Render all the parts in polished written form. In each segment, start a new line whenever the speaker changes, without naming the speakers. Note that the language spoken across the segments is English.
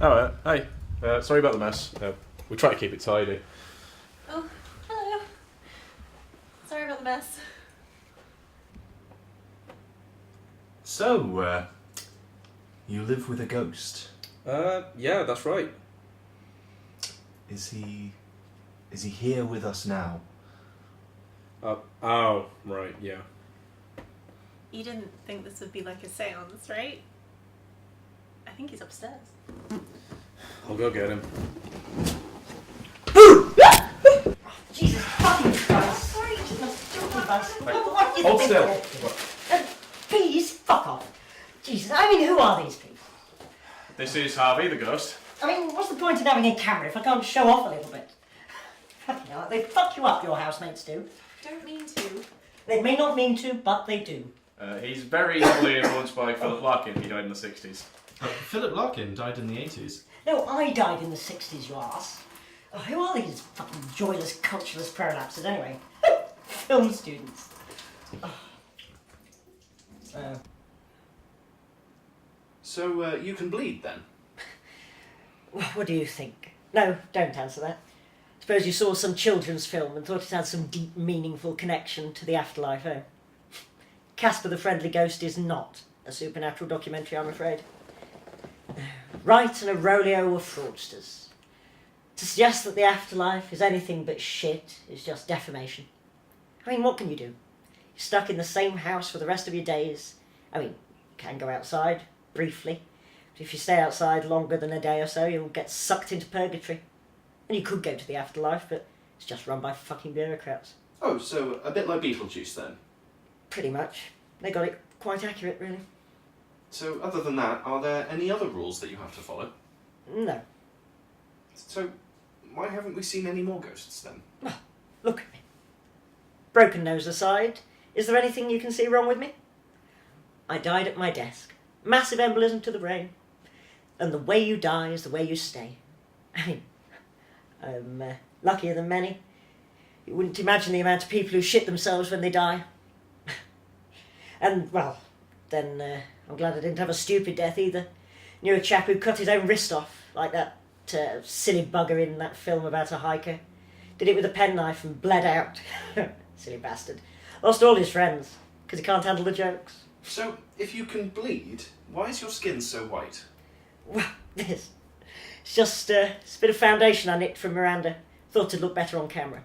Oh, hi. Sorry about the mess. We try to keep it tidy.
Oh, hello. Sorry about the mess.
So, you live with a ghost.
Yeah, that's right.
Is he here with us now?
Oh, right, yeah.
You didn't think this would be like a seance, right? I think he's upstairs.
I'll go get him.
Jesus fucking Christ. Sorry, you must do with us. What do you
Hold
think
still.
of- Please, fuck off. Jesus, I mean, who are these people?
This is Harvey, the ghost.
I mean, what's the point in having a camera if I can't show off a little bit? You know, they fuck you up, your housemates do.
Don't mean to.
They may not mean to, but they do.
He's very heavily influenced by Philip Larkin. He died in the 60s.
Philip Larkin died in the 80s.
No, I died in the 60s, you arse. Oh, who are these fucking joyless, cultureless prolapses, anyway? Film students.
So, you can bleed then?
What do you think? No, don't answer that. Suppose you saw some children's film and thought it had some deep, meaningful connection to the afterlife, eh? Casper the Friendly Ghost is not a supernatural documentary, I'm afraid. Wright and Aurelio were fraudsters. To suggest that the afterlife is anything but shit is just defamation. I mean, what can you do? You're stuck in the same house for the rest of your days. I mean, you can go outside, briefly. But if you stay outside longer than a day or so, you'll get sucked into purgatory. And you could go to the afterlife, but it's just run by fucking bureaucrats.
Oh, so a bit like Beetlejuice then?
Pretty much. They got it quite accurate, really.
So, other than that, are there any other rules that you have to follow?
No.
So, why haven't we seen any more ghosts then?
Oh, look at me. Broken nose aside, is there anything you can see wrong with me? I died at my desk. Massive embolism to the brain. And the way you die is the way you stay. I mean, I'm luckier than many. You wouldn't imagine the amount of people who shit themselves when they die. And, well, then I'm glad I didn't have a stupid death either. Knew a chap who cut his own wrist off, like that silly bugger in that film about a hiker. Did it with a penknife and bled out. Silly bastard. Lost all his friends, because he can't handle the jokes.
So, if you can bleed, why is your skin so white?
Well, this. It's just it's a bit of foundation I nicked from Miranda. Thought it'd look better on camera.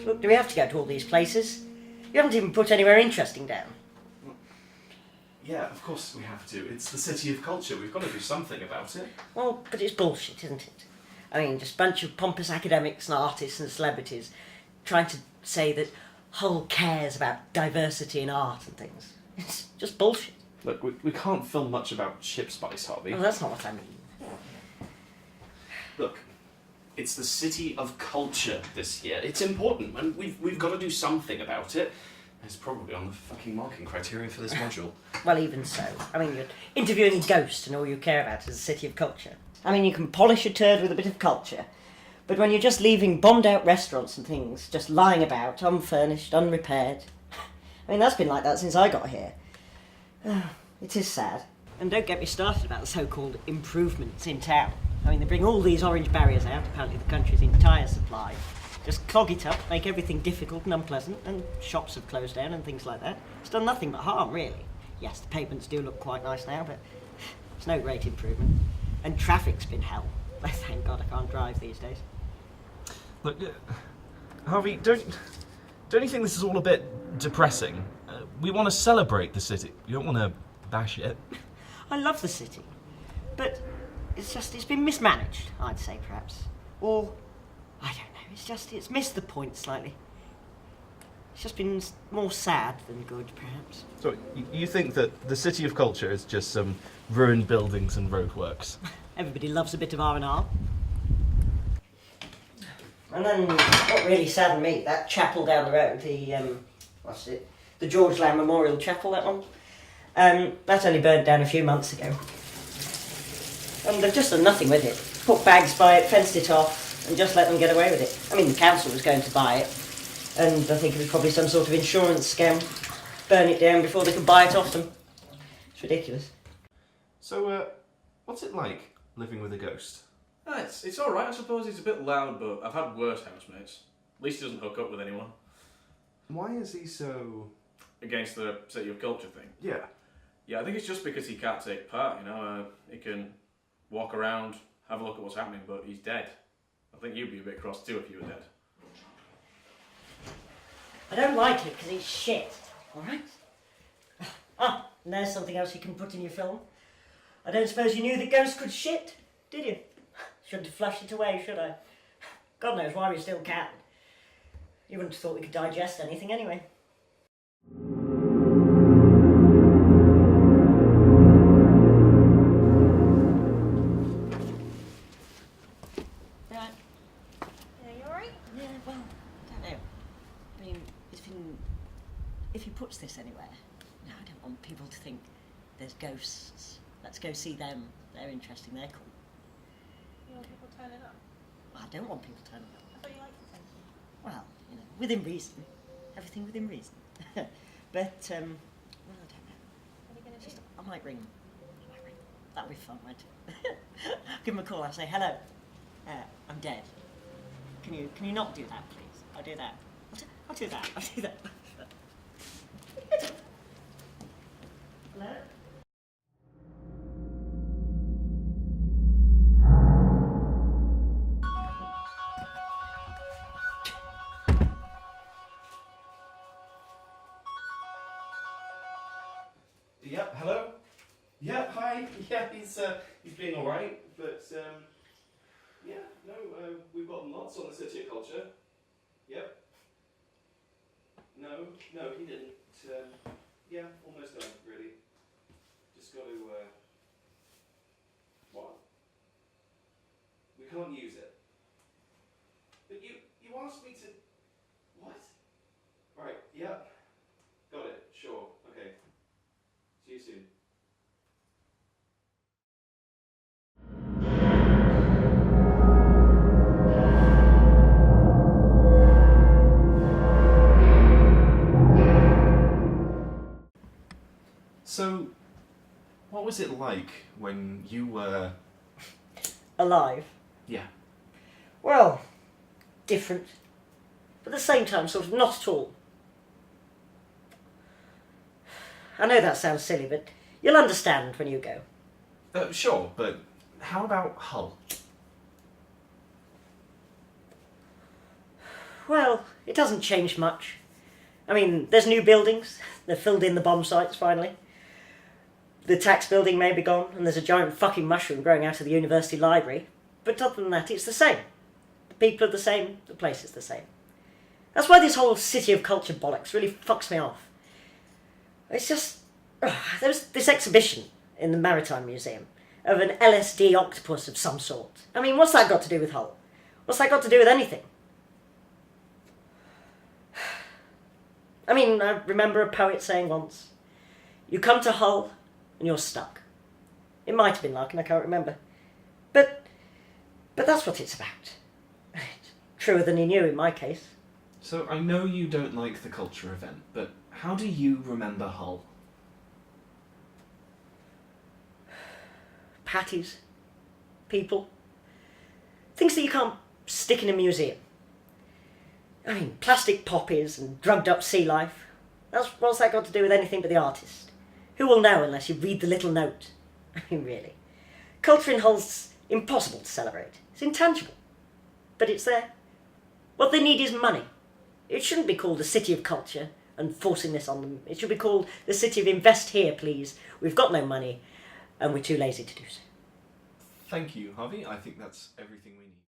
Look, do we have to go to all these places? You haven't even put anywhere interesting down.
Yeah, of course we have to. It's the city of culture. We've got to do something about it.
Well, but it's bullshit, isn't it? I mean, just a bunch of pompous academics and artists and celebrities trying to say that Hull cares about diversity in art and things. It's just bullshit.
Look, we can't film much about ship spice, Harvey.
Well, that's not what I mean.
Look, it's the city of culture this year. It's important, and we've got to do something about it. It's probably on the fucking marking criteria for this module.
Well, even so. I mean, you're interviewing a ghost and all you care about is the city of culture. I mean, you can polish a turd with a bit of culture, but when you're just leaving bombed-out restaurants and things, just lying about, unfurnished, unrepaired... I mean, that's been like that since I got here. It is sad. And don't get me started about the so-called improvements in town. I mean, they bring all these orange barriers out, apparently the country's entire supply. Just clog it up, make everything difficult and unpleasant, and shops have closed down and things like that. It's done nothing but harm, really. Yes, the pavements do look quite nice now, but It's no great improvement. And traffic's been hell. Thank God I can't drive these days.
Look, Harvey, don't you think this is all a bit depressing? We want to celebrate the city. You don't want to bash it.
I love the city. But it's been mismanaged, I'd say, perhaps. Or, I don't know, it's missed the point slightly. It's just been more sad than good, perhaps.
So, you think that the City of Culture is just some ruined buildings and roadworks?
Everybody loves a bit of R&R. And then, what really saddened me, that chapel down the road, the George Lamb Memorial Chapel, that one. That only burnt down a few months ago. And they've just done nothing with it. Put bags by it, fenced it off, and just let them get away with it. I mean, the council was going to buy it, and I think it was probably some sort of insurance scam. Burn it down before they could buy it off them. It's ridiculous.
So, what's it like living with a ghost?
It's alright, I suppose. He's a bit loud, but I've had worse housemates. At least he doesn't hook up with anyone.
Why is he so...
Against the City of Culture thing.
Yeah.
Yeah, I think it's just because he can't take part, you know. He can walk around, have a look at what's happening, but he's dead. I think you'd be a bit cross too if you were dead.
I don't like it because he's shit, alright? Ah, and there's something else you can put in your film. I don't suppose you knew that ghosts could shit, did you? Shouldn't have flushed it away, should I? God knows why we still can. You wouldn't have thought we could digest anything anyway. Right.
Yeah, you alright?
Yeah, well, I don't know. I mean, if he puts this anywhere, no, I don't want people to think there's ghosts. Let's go see them. They're interesting, they're cool.
You want people turning up?
Well, I don't want people turning up.
I thought you liked attention.
Well, within reason. Everything within reason. But, well, I don't know.
What are you going to do?
I might ring. That'll be fun, won't it? Give him a call, I'll say, hello, I'm dead. Can you not do that, please? I'll do that. I'll do that. Hello?
Yep, hello? Yep, hi. Yeah, he's being alright, but, yeah, no, we've got lots on the City of Culture. Yep. No, he didn't. Yeah, almost done, really. Just got to, what? We can't use it. But you asked me to, what? Right, yep. Got it, sure, okay. See you soon.
So, what was it like when you were...
Alive?
Yeah.
Well, different. But at the same time, sort of not at all. I know that sounds silly, but you'll understand when you go.
Sure, but how about Hull?
Well, it doesn't change much. I mean, there's new buildings. They've filled in the bomb sites, finally. The tax building may be gone, and there's a giant fucking mushroom growing out of the university library. But other than that, it's the same. The people are the same, the place is the same. That's why this whole City of Culture bollocks really fucks me off. It's just... there was this exhibition in the Maritime Museum of an LSD octopus of some sort. I mean, what's that got to do with Hull? What's that got to do with anything? I mean, I remember a poet saying once, you come to Hull and you're stuck. It might have been Larkin, I can't remember. But that's what it's about. Truer than he knew in my case.
So, I know you don't like the culture event, but how do you remember Hull?
Patties. People. Things that you can't stick in a museum. I mean, plastic poppies and drugged up sea life. What's that got to do with anything but the artist? Who will know unless you read the little note? I mean, really. Culture in Hull's impossible to celebrate. It's intangible. But it's there. What they need is money. It shouldn't be called the City of Culture and forcing this on them. It should be called the City of Invest Here, please. We've got no money and we're too lazy to do so.
Thank you, Harvey. I think that's everything we need.